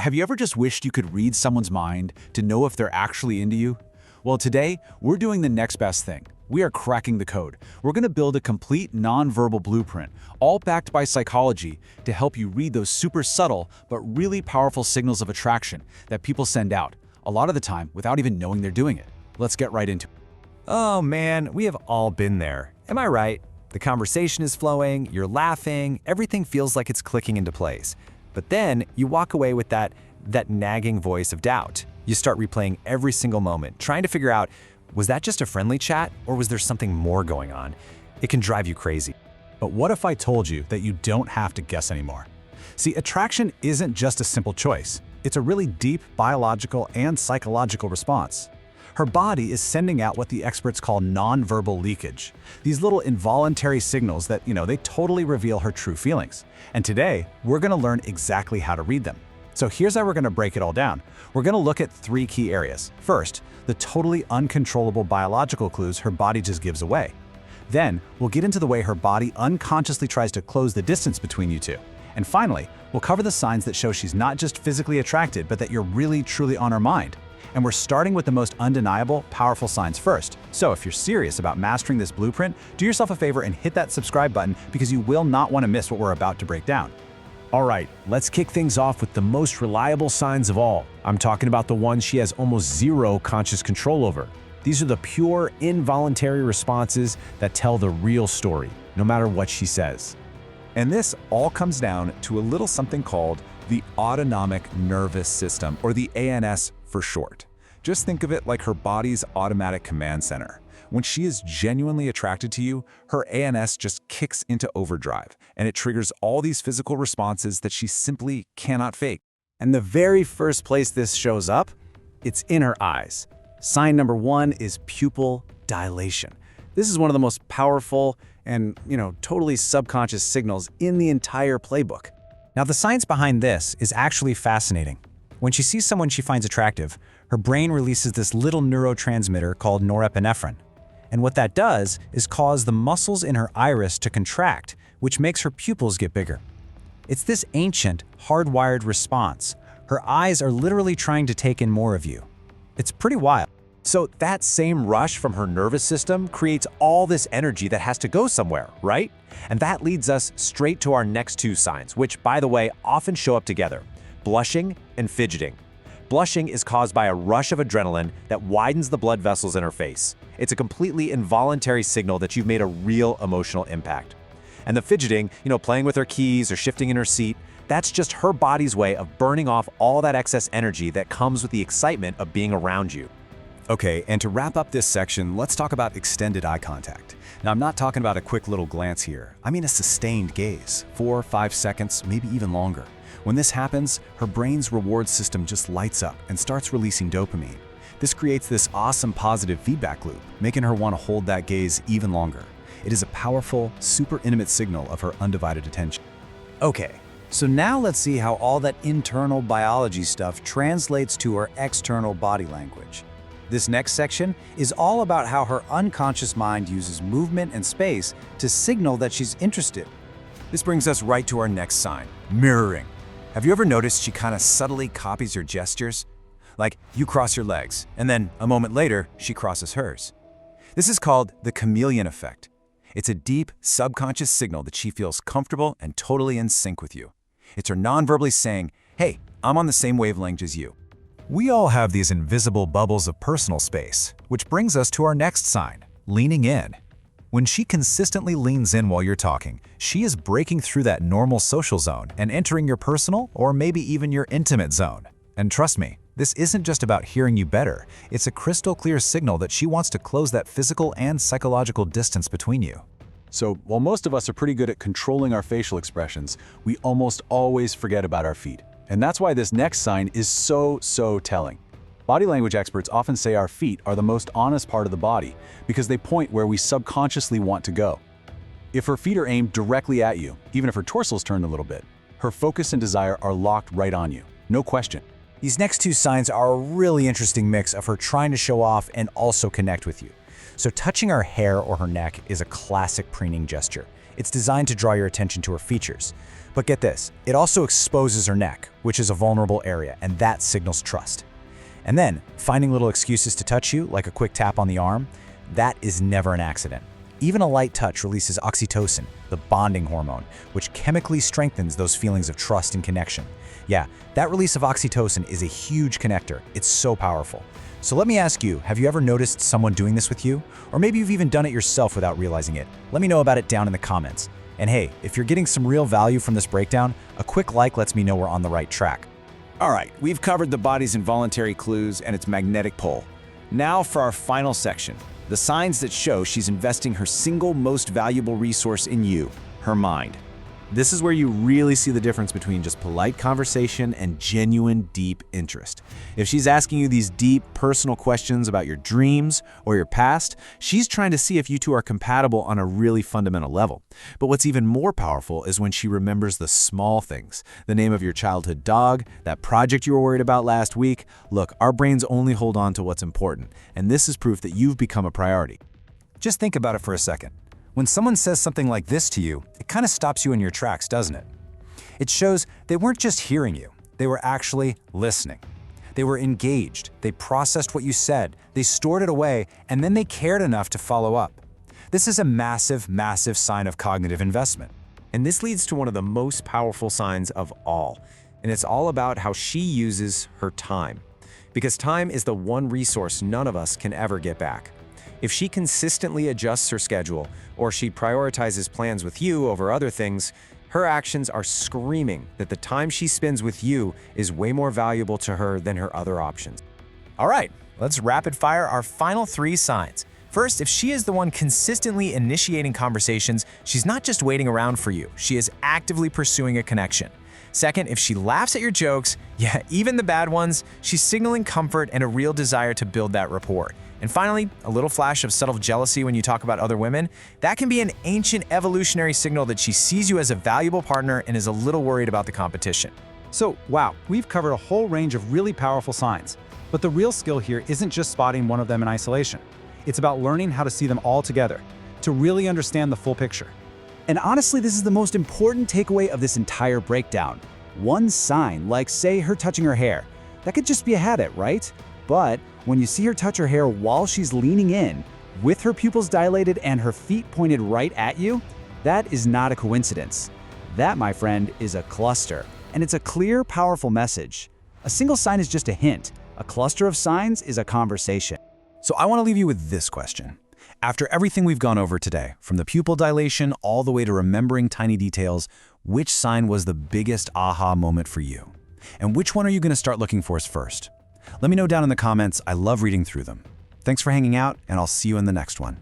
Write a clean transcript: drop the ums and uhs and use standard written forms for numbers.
Have you ever just wished you could read someone's mind to know if they're actually into you? Well, today, we're doing the next best thing. We are cracking the code. We're going to build a complete nonverbal blueprint, all backed by psychology, to help you read those super subtle but really powerful signals of attraction that people send out, a lot of the time without even knowing they're doing it. Let's get right into it. Oh man, we have all been there. Am I right? The conversation is flowing, you're laughing, everything feels like it's clicking into place. But then you walk away with that nagging voice of doubt. You start replaying every single moment, trying to figure out, was that just a friendly chat or was there something more going on? It can drive you crazy. But what if I told you that you don't have to guess anymore? See, attraction isn't just a simple choice. It's a really deep biological and psychological response. Her body is sending out what the experts call nonverbal leakage. These little involuntary signals that, they totally reveal her true feelings. And today, we're going to learn exactly how to read them. So here's how we're going to break it all down. We're going to look at 3 key areas. First, the totally uncontrollable biological clues her body just gives away. Then, we'll get into the way her body unconsciously tries to close the distance between you two. And finally, we'll cover the signs that show she's not just physically attracted, but that you're really, truly on her mind. And we're starting with the most undeniable, powerful signs first. So if you're serious about mastering this blueprint, do yourself a favor and hit that subscribe button because you will not want to miss what we're about to break down. All right, let's kick things off with the most reliable signs of all. I'm talking about the ones she has almost zero conscious control over. These are the pure, involuntary responses that tell the real story, no matter what she says. And this all comes down to a little something called the autonomic nervous system, or the ANS for short. Just think of it like her body's automatic command center. When she is genuinely attracted to you, her ANS just kicks into overdrive, and it triggers all these physical responses that she simply cannot fake. And the very first place this shows up, it's in her eyes. Sign number 1 is pupil dilation. This is one of the most powerful and, totally subconscious signals in the entire playbook. Now, the science behind this is actually fascinating. When she sees someone she finds attractive, her brain releases this little neurotransmitter called norepinephrine. And what that does is cause the muscles in her iris to contract, which makes her pupils get bigger. It's this ancient, hardwired response. Her eyes are literally trying to take in more of you. It's pretty wild. So that same rush from her nervous system creates all this energy that has to go somewhere, right? And that leads us straight to our next 2 signs, which, by the way, often show up together: blushing and fidgeting. Blushing is caused by a rush of adrenaline that widens the blood vessels in her face. It's a completely involuntary signal that you've made a real emotional impact. And the fidgeting, playing with her keys or shifting in her seat, that's just her body's way of burning off all that excess energy that comes with the excitement of being around you. Okay, and to wrap up this section, let's talk about extended eye contact. Now, I'm not talking about a quick little glance here. I mean a sustained gaze, 4 or 5 seconds, maybe even longer. When this happens, her brain's reward system just lights up and starts releasing dopamine. This creates this awesome positive feedback loop, making her want to hold that gaze even longer. It is a powerful, super intimate signal of her undivided attention. Okay, so now let's see how all that internal biology stuff translates to her external body language. This next section is all about how her unconscious mind uses movement and space to signal that she's interested. This brings us right to our next sign, mirroring. Have you ever noticed she kind of subtly copies your gestures? Like, you cross your legs, and then a moment later, she crosses hers. This is called the chameleon effect. It's a deep, subconscious signal that she feels comfortable and totally in sync with you. It's her non-verbally saying, hey, I'm on the same wavelength as you. We all have these invisible bubbles of personal space, which brings us to our next sign, leaning in. When she consistently leans in while you're talking, she is breaking through that normal social zone and entering your personal or maybe even your intimate zone. And trust me, this isn't just about hearing you better. It's a crystal clear signal that she wants to close that physical and psychological distance between you. So while most of us are pretty good at controlling our facial expressions, we almost always forget about our feet. And that's why this next sign is so telling. Body language experts often say our feet are the most honest part of the body because they point where we subconsciously want to go. If her feet are aimed directly at you, even if her torso is turned a little bit, her focus and desire are locked right on you, no question. These next 2 signs are a really interesting mix of her trying to show off and also connect with you. So touching her hair or her neck is a classic preening gesture. It's designed to draw your attention to her features. But get this, it also exposes her neck, which is a vulnerable area, and that signals trust. And then, finding little excuses to touch you, like a quick tap on the arm, that is never an accident. Even a light touch releases oxytocin, the bonding hormone, which chemically strengthens those feelings of trust and connection. Yeah, that release of oxytocin is a huge connector. It's so powerful. So let me ask you, have you ever noticed someone doing this with you? Or maybe you've even done it yourself without realizing it. Let me know about it down in the comments. And hey, if you're getting some real value from this breakdown, a quick like lets me know we're on the right track. All right, we've covered the body's involuntary clues and its magnetic pole. Now for our final section, the signs that show she's investing her single most valuable resource in you, her mind. This is where you really see the difference between just polite conversation and genuine, deep interest. If she's asking you these deep, personal questions about your dreams or your past, she's trying to see if you two are compatible on a really fundamental level. But what's even more powerful is when she remembers the small things. The name of your childhood dog, that project you were worried about last week. Look, our brains only hold on to what's important, and this is proof that you've become a priority. Just think about it for a second. When someone says something like this to you, it kind of stops you in your tracks, doesn't it? It shows they weren't just hearing you, they were actually listening. They were engaged, they processed what you said, they stored it away, and then they cared enough to follow up. This is a massive, massive sign of cognitive investment. And this leads to one of the most powerful signs of all. And it's all about how she uses her time. Because time is the one resource none of us can ever get back. If she consistently adjusts her schedule, or she prioritizes plans with you over other things, her actions are screaming that the time she spends with you is way more valuable to her than her other options. All right, let's rapid fire our final 3 signs. First, if she is the one consistently initiating conversations, she's not just waiting around for you, she is actively pursuing a connection. Second, if she laughs at your jokes, yeah, even the bad ones, she's signaling comfort and a real desire to build that rapport. And finally, a little flash of subtle jealousy when you talk about other women, that can be an ancient evolutionary signal that she sees you as a valuable partner and is a little worried about the competition. So, wow, we've covered a whole range of really powerful signs. But the real skill here isn't just spotting one of them in isolation. It's about learning how to see them all together, to really understand the full picture. And honestly, this is the most important takeaway of this entire breakdown. One sign, like say her touching her hair, that could just be a habit, right? But when you see her touch her hair while she's leaning in, with her pupils dilated and her feet pointed right at you, that is not a coincidence. That, my friend, is a cluster, and it's a clear, powerful message. A single sign is just a hint. A cluster of signs is a conversation. So I want to leave you with this question. After everything we've gone over today, from the pupil dilation all the way to remembering tiny details, which sign was the biggest aha moment for you? And which one are you going to start looking for first? Let me know down in the comments. I love reading through them. Thanks for hanging out, and I'll see you in the next one.